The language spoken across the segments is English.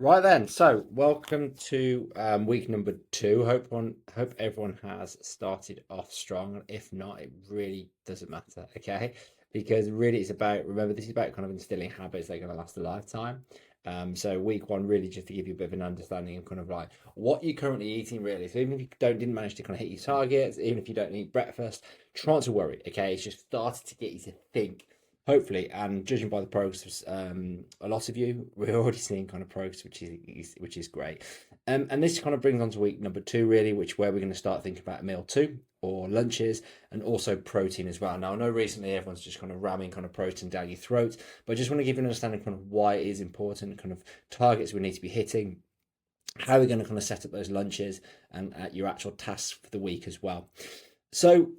Right then, so welcome to week number two. Hope everyone has started off strong. If not, it really doesn't matter, okay? Because really, it's about remember this is about kind of instilling habits that are going to last a lifetime. So week one really just to give you a bit of an understanding of kind of like what you're currently eating, really. So even if you didn't manage to kind of hit your targets, even if you don't eat breakfast, try not to worry, okay? It's just started to get you to think hopefully, and judging by the progress, a lot of you we're already seeing kind of progress, which is great. And this kind of brings on to week number two, really, which where we're going to start thinking about meal two or lunches and also protein as well. Now, I know recently everyone's just kind of ramming kind of protein down your throat, but I just want to give you an understanding kind of why it is important, kind of targets we need to be hitting, how we're going to kind of set up those lunches and your actual tasks for the week as well. So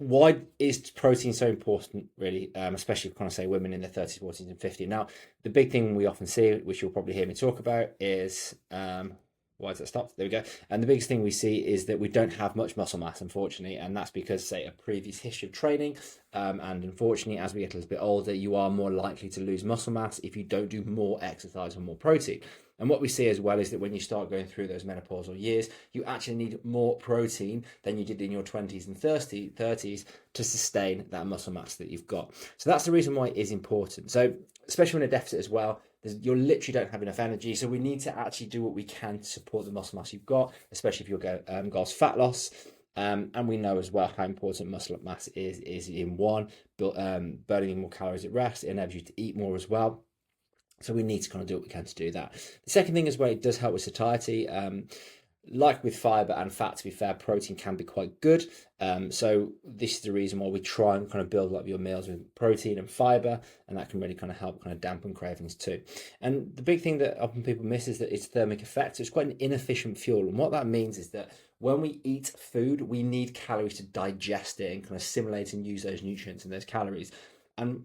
why is protein so important, really, especially kind of say women in their 30s, 40s, and 50s? Now, the big thing we often see, which you'll probably hear me talk about, is why has that stopped? There we go. And the biggest thing we see is that we don't have much muscle mass, unfortunately, and that's because, say, a previous history of training. And unfortunately, as we get a little bit older, you are more likely to lose muscle mass if you don't do more exercise or more protein. And what we see as well is that when you start going through those menopausal years, you actually need more protein than you did in your 20s and 30s to sustain that muscle mass that you've got. So that's the reason why it is important. So especially in a deficit as well, you literally don't have enough energy. So we need to actually do what we can to support the muscle mass you've got, especially if your goal's fat loss. And we know as well how important muscle mass is in one, burning more calories at rest. It enables you to eat more as well. So we need to kind of do what we can to do that. The second thing as well, it does help with satiety. Like with fiber and fat, to be fair, protein can be quite good. So this is the reason why we try and kind of build up your meals with protein and fiber, and that can really kind of help kind of dampen cravings too. And the big thing that often people miss is that it's thermic effect. So it's quite an inefficient fuel, and what that means is that when we eat food, we need calories to digest it and kind of assimilate and use those nutrients and those calories. And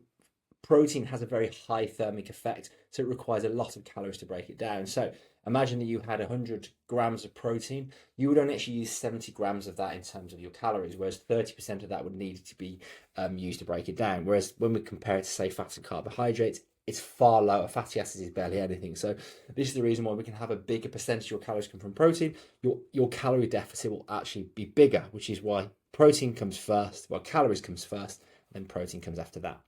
protein has a very high thermic effect, so it requires a lot of calories to break it down. So imagine that you had 100 grams of protein, you would only actually use 70 grams of that in terms of your calories, whereas 30% of that would need to be used to break it down. Whereas when we compare it to, say, fats and carbohydrates, it's far lower. Fatty acids is barely anything. So this is the reason why we can have a bigger percentage of your calories come from protein. Your calorie deficit will actually be bigger, which is why protein comes first, well, calories comes first, then protein comes after that.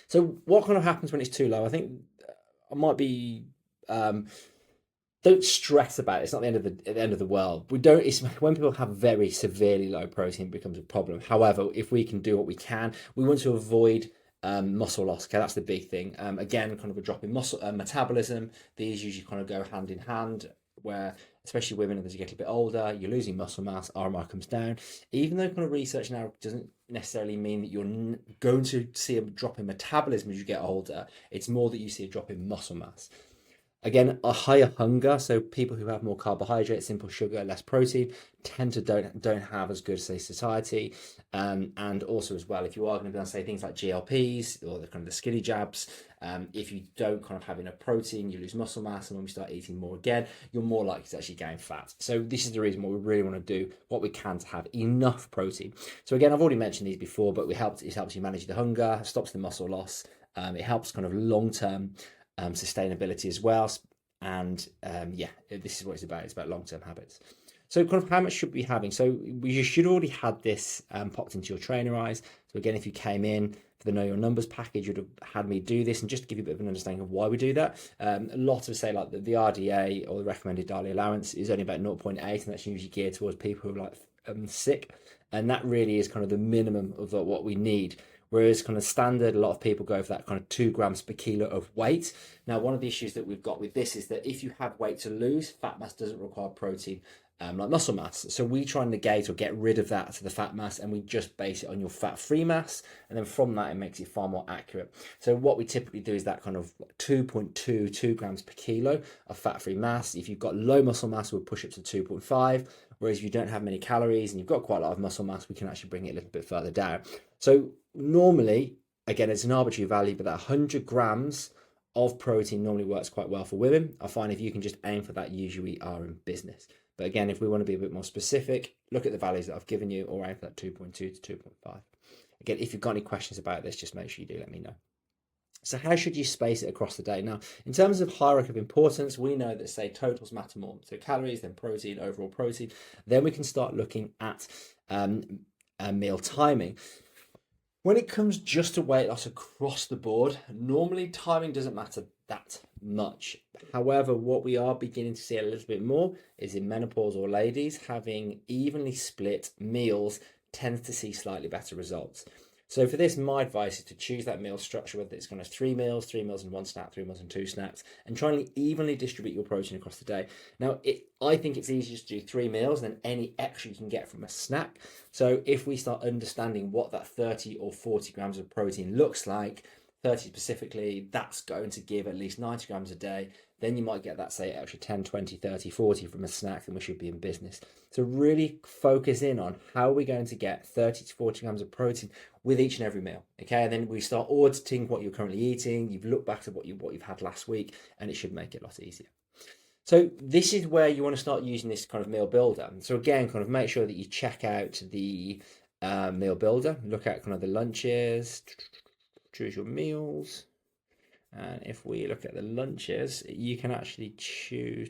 So what kind of happens when it's too low? I think I might be don't stress about it. It's not the end of the world. We don't. It's when people have very severely low protein it becomes a problem. However, if we can do what we can, we want to avoid muscle loss. Okay, that's the big thing. Again, kind of a drop in muscle metabolism. These usually kind of go hand in hand. Where especially women as you get a bit older, you're losing muscle mass, RMI comes down. Even though kind of research now doesn't necessarily mean that you're going to see a drop in metabolism as you get older, it's more that you see a drop in muscle mass. Again, a higher hunger, so people who have more carbohydrates, simple sugar, less protein, tend to don't have as good, say, satiety. And also as well, if you are going to be able to say things like GLPs or the kind of the skinny jabs, if you don't kind of have enough protein, you lose muscle mass, and when we start eating more again, you're more likely to actually gain fat. So this is the reason why we really want to do what we can to have enough protein. So again, I've already mentioned these before, but it helps you manage the hunger, stops the muscle loss. It helps kind of long-term sustainability as well. And yeah, this is what it's about. It's about long-term habits. So kind of how much should we be having? So you should already had this popped into your trainer eyes. So again, if you came in for the Know Your Numbers package, you'd have had me do this. And just to give you a bit of an understanding of why we do that, a lot of say like the RDA or the recommended daily allowance is only about 0.8, and that's usually geared towards people who are like sick. And that really is kind of the minimum of what we need. Whereas kind of standard, a lot of people go for that kind of 2 grams per kilo of weight. Now, one of the issues that we've got with this is that if you have weight to lose, fat mass doesn't require protein like muscle mass. So we try and negate or get rid of that to the fat mass, and we just base it on your fat-free mass. And then from that, it makes it far more accurate. So what we typically do is that kind of 2 grams per kilo of fat-free mass. If you've got low muscle mass, we'll push it to 2.5. Whereas if you don't have many calories and you've got quite a lot of muscle mass, we can actually bring it a little bit further down. So normally, again, it's an arbitrary value, but that 100 grams of protein normally works quite well for women. I find if you can just aim for that, usually are in business. But again, if we want to be a bit more specific, look at the values that I've given you, or aim for that 2.2 to 2.5. Again, if you've got any questions about this, just make sure you do let me know. So how should you space it across the day? Now, in terms of hierarchy of importance, we know that, say, totals matter more. So calories, then protein, overall protein. Then we can start looking at meal timing. When it comes just to weight loss across the board, normally timing doesn't matter that much. However, what we are beginning to see a little bit more is in menopausal ladies, having evenly split meals tends to see slightly better results. So for this, my advice is to choose that meal structure, whether it's kind of three meals and one snack, 3 meals and 2 snacks, and try and evenly distribute your protein across the day. Now, I think it's easier to do 3 meals than any extra you can get from a snack. So if we start understanding what that 30 or 40 grams of protein looks like, 30 specifically, that's going to give at least 90 grams a day. Then you might get that, say, extra 10, 20, 30, 40 from a snack, and we should be in business. So really focus in on how we're going to get 30 to 40 grams of protein with each and every meal. Okay, and then we start auditing what you're currently eating. You've looked back to what you've had last week, and it should make it a lot easier. So this is where you want to start using this kind of meal builder. So again, kind of make sure that you check out the meal builder, look at kind of the lunches, choose your meals. And if we look at the lunches, you can actually choose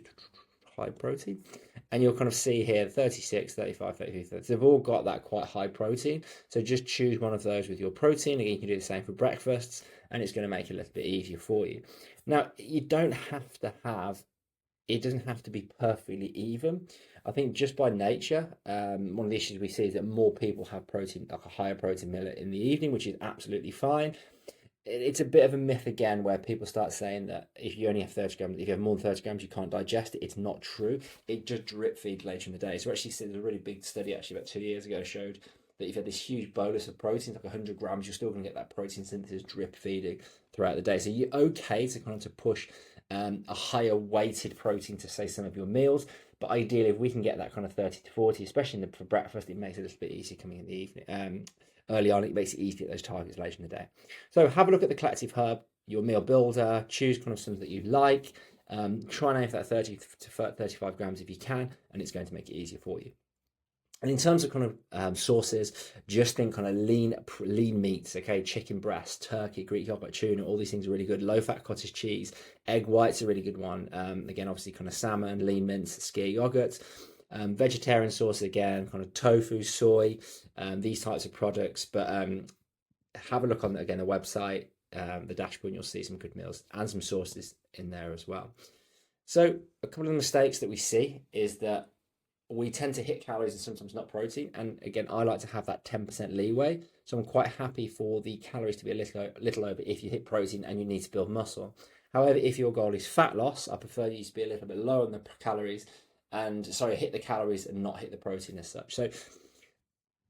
high protein. And you'll kind of see here 36, 35, 33, 30. They've all got that quite high protein. So just choose one of those with your protein. Again, you can do the same for breakfasts, and it's going to make it a little bit easier for you. Now, you don't have to have, it doesn't have to be perfectly even. I think just by nature, one of the issues we see is that more people have protein, like a higher protein meal in the evening, which is absolutely fine. It's a bit of a myth again where people start saying that if you only have 30 grams, if you have more than 30 grams, you can't digest it. It's not true. It just drip feeds later in the day. So actually, there's a really big study actually about 2 years ago showed that if you had this huge bolus of protein, like 100 grams, you're still going to get that protein synthesis drip feeding throughout the day. So you're okay to kind of to push a higher weighted protein to, say, some of your meals. But ideally, if we can get that kind of 30 to 40, especially for breakfast, it makes it a little bit easier coming in the evening. Early on, it makes it easy to get those targets later in the day. So have a look at the collective hub, your meal builder, choose kind of something that you like, try and aim for that 30 to 35 grams if you can, and it's going to make it easier for you. And in terms of kind of sources, just think kind of lean meats, okay? Chicken breast, turkey, Greek yogurt, tuna, all these things are really good. Low-fat cottage cheese, egg white's a really good one. Again, obviously kind of salmon, lean mince, skyr yogurt. Vegetarian sauce, again, kind of tofu, soy, these types of products. But have a look on, again, the website, the dashboard, and you'll see some good meals and some sauces in there as well. So a couple of mistakes that we see is that we tend to hit calories and sometimes not protein. And again, I like to have that 10% leeway. So I'm quite happy for the calories to be a little over if you hit protein and you need to build muscle. However, if your goal is fat loss, I prefer you to be a little bit lower on the calories and hit the calories and not hit the protein as such. So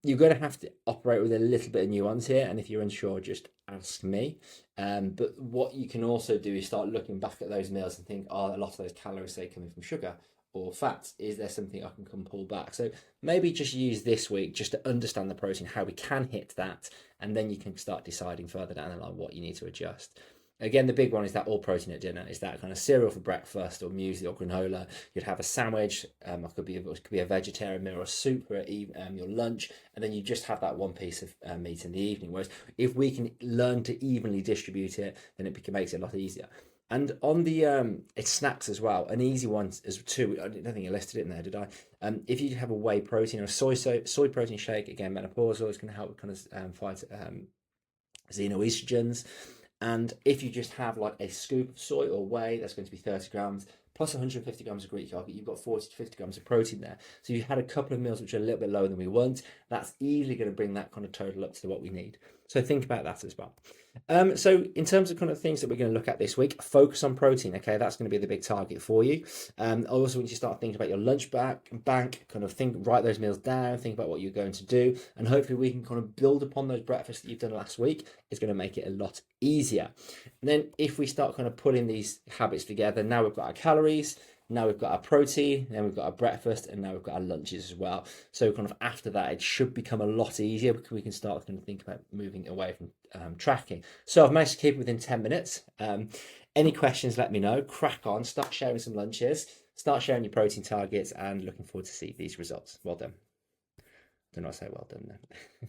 you're going to have to operate with a little bit of nuance here. And if you're unsure, just ask me. But what you can also do is start looking back at those meals and think, a lot of those calories, say, coming from sugar or fats, is there something I can come pull back? So maybe just use this week just to understand the protein, how we can hit that, and then you can start deciding further down the line what you need to adjust. Again, the big one is that all protein at dinner. Is that kind of cereal for breakfast or muesli or granola. You'd have a sandwich. It could be a vegetarian meal or a soup for your lunch, and then you just have that one piece of meat in the evening. Whereas if we can learn to evenly distribute it, then it makes it a lot easier. And on the it's snacks as well. An easy one is too. I don't think I listed it in there, did I? If you have a whey protein or a soy protein shake, again, menopausal, it's going to help kind of fight xenoestrogens. And if you just have like a scoop of soy or whey, that's going to be 30 grams plus 150 grams of Greek yogurt. You've got 40 to 50 grams of protein there. So you had a couple of meals which are a little bit lower than we want. That's easily going to bring that kind of total up to what we need. So think about that as well. So in terms of kind of things that we're going to look at this week, focus on protein. Okay, that's going to be the big target for you. Also, when you start thinking about your lunch bank, kind of write those meals down, think about what you're going to do, and hopefully we can kind of build upon those breakfasts that you've done last week. It's going to make it a lot easier. And then if we start kind of pulling these habits together, now we've got our calories. Now we've got our protein, then we've got our breakfast, and now we've got our lunches as well. So kind of after that, it should become a lot easier because we can start kind of think about moving away from tracking. So I've managed to keep it within 10 minutes. Any questions, let me know. Crack on, start sharing some lunches, start sharing your protein targets, and looking forward to see these results. Well done. I don't know what I say well done then.